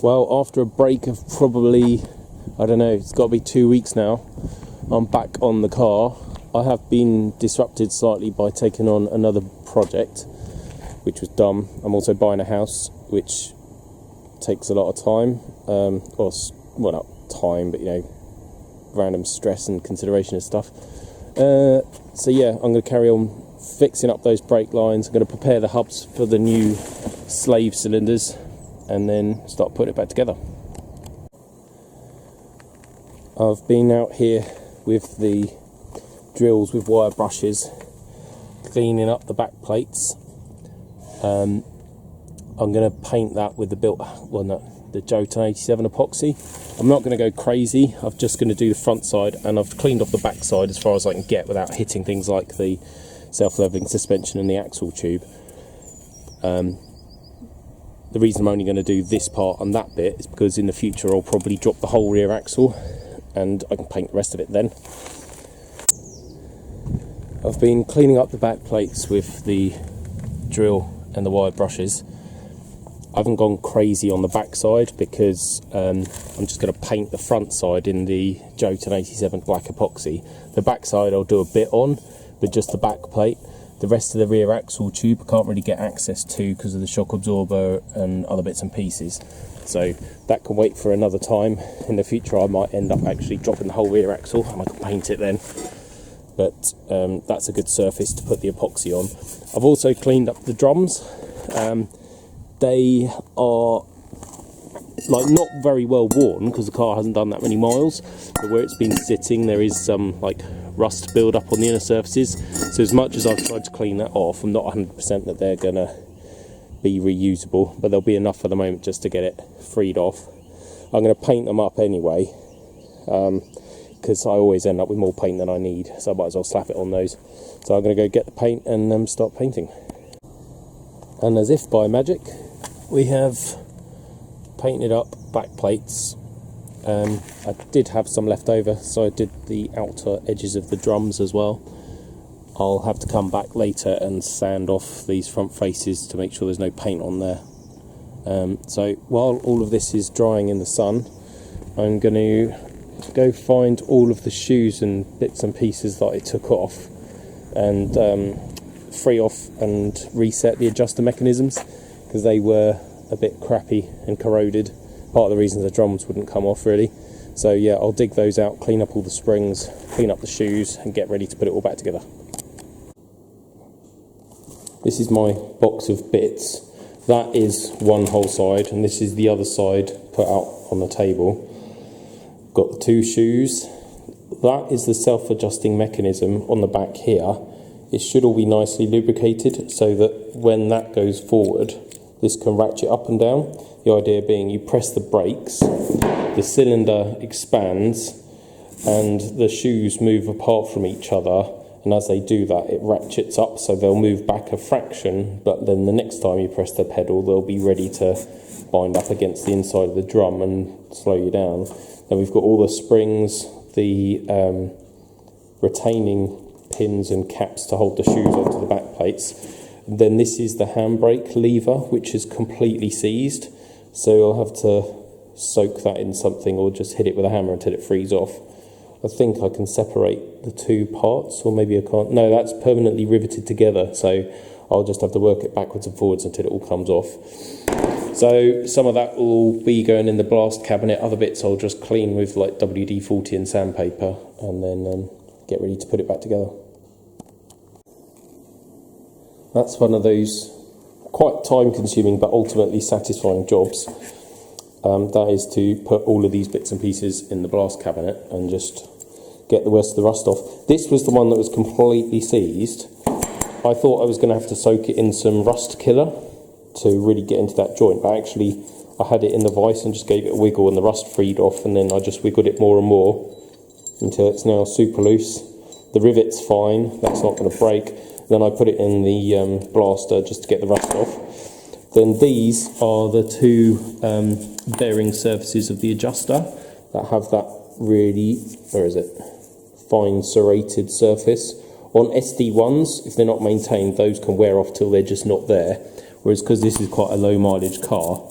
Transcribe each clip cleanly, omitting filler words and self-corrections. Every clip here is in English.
Well, after a break of probably, I don't know, it's got to be 2 weeks now, I'm back on the car. I have been disrupted slightly by taking on another project, which was dumb. I'm also buying a house, which takes a lot of time, well, not time, but, you know, random stress and consideration and stuff. So yeah, I'm going to carry on fixing up those brake lines. I'm going to prepare the hubs for the new slave cylinders, and then start putting it back together. I've been out here with the drills with wire brushes, cleaning up the back plates. I'm going to paint that with the the Jotun 87 epoxy. I'm not going to go crazy. I'm just going to do the front side, and I've cleaned off the back side as far as I can get without hitting things like the self-leveling suspension and the axle tube. The reason I'm only going to do this part and that bit is because in the future I'll probably drop the whole rear axle and I can paint the rest of it then. I've been cleaning up the back plates with the drill and the wire brushes. I haven't gone crazy on the back side because I'm just going to paint the front side in the Jotun 87 black epoxy. The back side I'll do a bit on, but just the back plate. The rest of the rear axle tube I can't really get access to because of the shock absorber and other bits and pieces. So that can wait for another time. In the future I might end up actually dropping the whole rear axle and I can paint it then. But that's a good surface to put the epoxy on. I've also cleaned up the drums. They are like not very well worn because the car hasn't done that many miles, but where it's been sitting there is some like rust build up on the inner surfaces. So as much as I've tried to clean that off, I'm not 100% that they're gonna be reusable, but there'll be enough for the moment just to get it freed off. I'm going to paint them up anyway because I always end up with more paint than I need, so I might as well slap it on those. So I'm going to go get the paint and start painting. And as if by magic, we have painted up back plates. I did have some left over, so I did the outer edges of the drums as well. I'll have to come back later and sand off these front faces to make sure there's no paint on there. So while all of this is drying in the sun, I'm going to go find all of the shoes and bits and pieces that I took off and free off and reset the adjuster mechanisms because they were a bit crappy and corroded. Part of the reason the drums wouldn't come off really. So yeah, I'll dig those out, clean up all the springs, clean up the shoes and get ready to put it all back together. This is my box of bits. That is one whole side and this is the other side put out on the table. Got the two shoes. That is the self-adjusting mechanism on the back here. It should all be nicely lubricated so that when that goes forward, this can ratchet up and down. The idea being you press the brakes, the cylinder expands and the shoes move apart from each other, and as they do that it ratchets up so they'll move back a fraction, but then the next time you press the pedal they'll be ready to bind up against the inside of the drum and slow you down. Then we've got all the springs, the retaining pins and caps to hold the shoes onto the back plates. Then this is the handbrake lever, which is completely seized, so I'll have to soak that in something or just hit it with a hammer until it frees off. I think I can separate the two parts, or maybe I can't. No, that's permanently riveted together, so I'll just have to work it backwards and forwards until it all comes off. So some of that will be going in the blast cabinet, other bits I'll just clean with like WD-40 and sandpaper and then get ready to put it back together. That's one of those quite time-consuming but ultimately satisfying jobs. That is to put all of these bits and pieces in the blast cabinet and just get the rest of the rust off. This was the one that was completely seized. I thought I was going to have to soak it in some rust killer to really get into that joint, but actually I had it in the vise and just gave it a wiggle and the rust freed off, and then I just wiggled it more and more until it's now super loose. The rivet's fine, that's not going to break. Then I put it in the blaster just to get the rust off. Then these are the two bearing surfaces of the adjuster that have that really, fine serrated surface. On SD1s, if they're not maintained, those can wear off till they're just not there. Whereas because this is quite a low mileage car,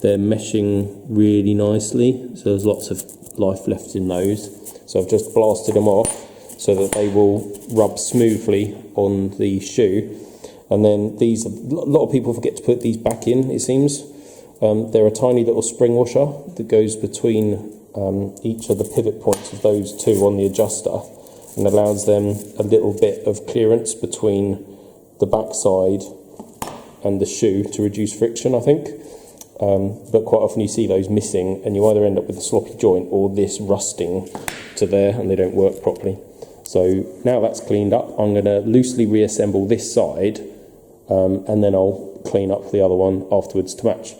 they're meshing really nicely, so there's lots of life left in those. So I've just blasted them off so that they will rub smoothly on the shoe. And then these, a lot of people forget to put these back in, it seems. They're a tiny little spring washer that goes between each of the pivot points of those two on the adjuster, and allows them a little bit of clearance between the backside and the shoe to reduce friction, I think. But quite often you see those missing, and you either end up with a sloppy joint or this rusting to there, and they don't work properly. So now that's cleaned up, I'm going to loosely reassemble this side, and then I'll clean up the other one afterwards to match.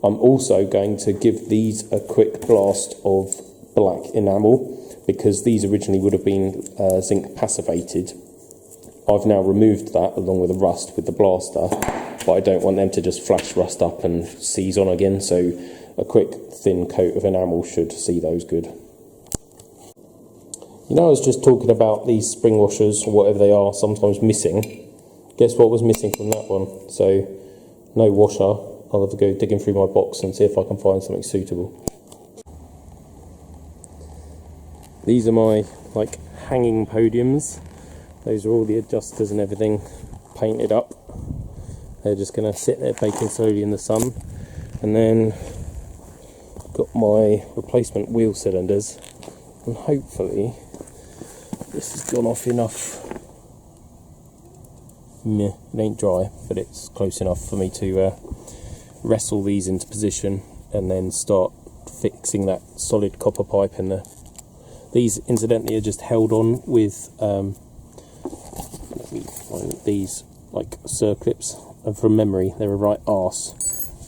I'm also going to give these a quick blast of black enamel, because these originally would have been zinc passivated. I've now removed that along with the rust with the blaster, but I don't want them to just flash rust up and seize on again, so a quick thin coat of enamel should see those good. You know, I was just talking about these spring washers, or whatever they are, sometimes missing. Guess what was missing from that one? So, no washer. I'll have to go digging through my box and see if I can find something suitable. These are my, like, hanging podiums. Those are all the adjusters and everything painted up. They're just going to sit there baking slowly in the sun. And then got my replacement wheel cylinders, and hopefully this has gone off enough. Meh, it ain't dry, but it's close enough for me to wrestle these into position and then start fixing that solid copper pipe in there. These incidentally are just held on with let me find these like circlips, and from memory they're a right arse,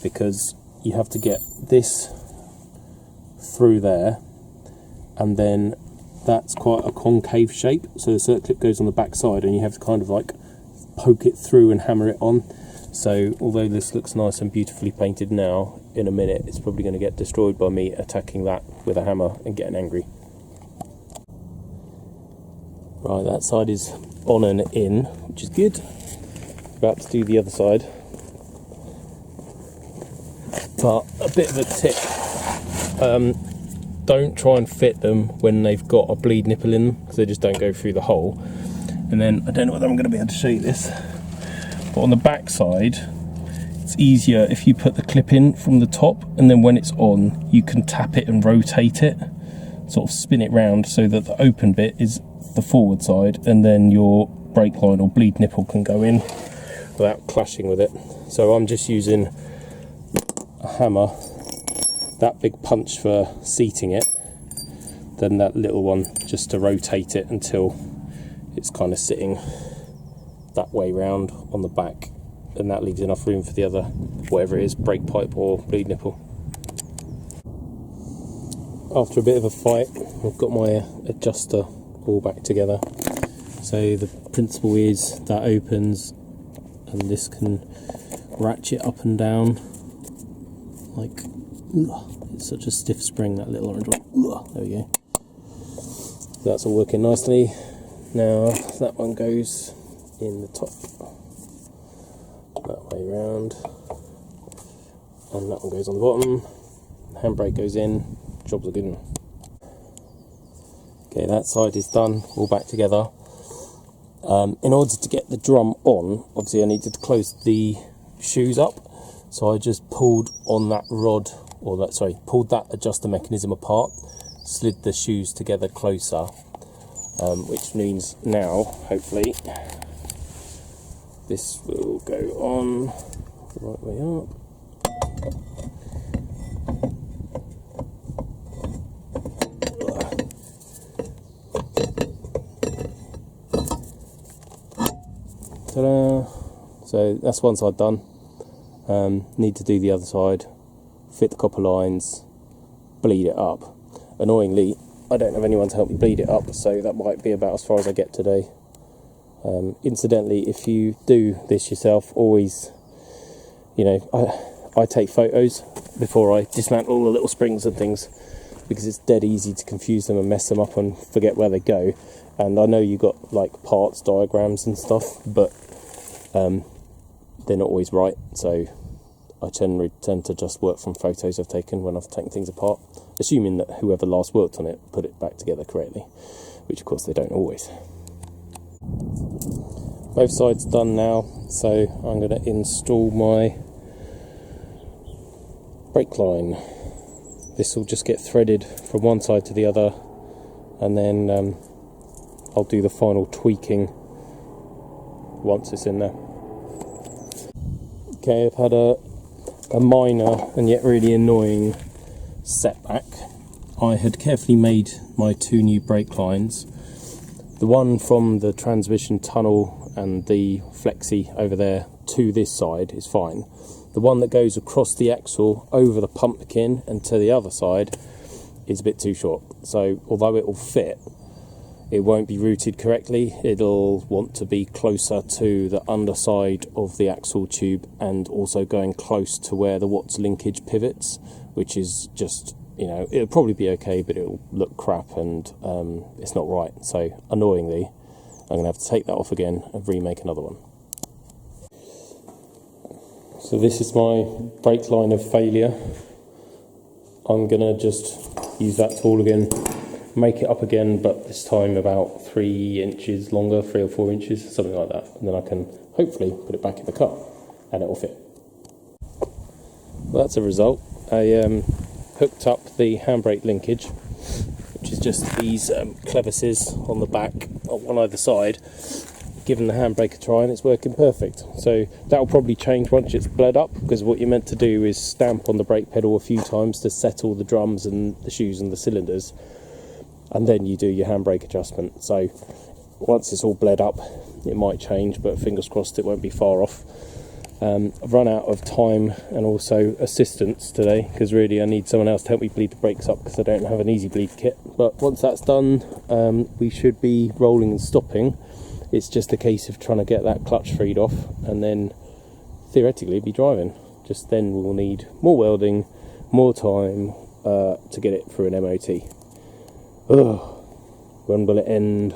because you have to get this through there, and then that's quite a concave shape, so the circlip goes on the back side and you have to kind of like poke it through and hammer it on. So although this looks nice and beautifully painted now, in a minute it's probably going to get destroyed by me attacking that with a hammer and getting angry. Right, that side is on and in, which is good. About to do the other side, but a bit of a tip, don't try and fit them when they've got a bleed nipple in them, because they just don't go through the hole. And then I don't know whether I'm going to be able to show you this, but on the back side it's easier if you put the clip in from the top, and then when it's on you can tap it and rotate it, sort of spin it round so that the open bit is the forward side, and then your brake line or bleed nipple can go in without clashing with it. So I'm just using a hammer, that big punch for seating it, then that little one just to rotate it until it's kind of sitting that way round on the back, and that leaves enough room for the other, whatever it is, brake pipe or bleed nipple. After a bit of a fight, I've got my adjuster all back together. So the principle is that opens, and this can ratchet up and down like, it's such a stiff spring, that little orange one. There we go. So that's all working nicely. Now that one goes in the top, that way round, and that one goes on the bottom. Handbrake goes in, jobs are good. Okay, that side is done, all back together. In order to get the drum on, obviously I needed to close the shoes up, so I just pulled on that rod, or that, sorry, pulled that adjuster mechanism apart, slid the shoes together closer, which means now, hopefully, this will go on the right way up. Ta-da! So that's one side done. Need to do the other side, fit the copper lines, bleed it up. Annoyingly, I don't have anyone to help me bleed it up, so that might be about as far as I get today. Incidentally, if you do this yourself, always, you know, I take photos before I dismantle all the little springs and things, because it's dead easy to confuse them and mess them up and forget where they go. And I know you got like parts diagrams and stuff, but they're not always right, so I tend to just work from photos I've taken when I've taken things apart, assuming that whoever last worked on it put it back together correctly, which of course they don't always. Both sides done now, so I'm going to install my brake line. This will just get threaded from one side to the other, and then I'll do the final tweaking once it's in there. Okay, I've had a minor and yet really annoying setback. I had carefully made my two new brake lines. The one from the transmission tunnel and the flexy over there to this side is fine. The one that goes across the axle over the pumpkin and to the other side is a bit too short. So although it will fit, it won't be routed correctly. It'll want to be closer to the underside of the axle tube and also going close to where the Watts linkage pivots, which is just, you know, it'll probably be okay, but it'll look crap and it's not right. So annoyingly, I'm going to have to take that off again and remake another one. So this is my brake line of failure. I'm going to just use that tool again, make it up again, but this time about 3 inches longer, 3 or 4 inches, something like that. And then I can hopefully put it back in the car and it will fit. Well, that's a result. I hooked up the handbrake linkage, which is just these clevises on the back, on one either side, given the handbrake a try, and it's working perfect. So that'll probably change once it's bled up, because what you're meant to do is stamp on the brake pedal a few times to settle the drums and the shoes and the cylinders, and then you do your handbrake adjustment. So once it's all bled up, it might change, but fingers crossed it won't be far off. I've run out of time and also assistance today, because really I need someone else to help me bleed the brakes up, because I don't have an easy bleed kit. But once that's done, we should be rolling and stopping. It's just a case of trying to get that clutch freed off, and then theoretically be driving. Just then we'll need more welding, more time to get it through an MOT. Ugh, when will it end?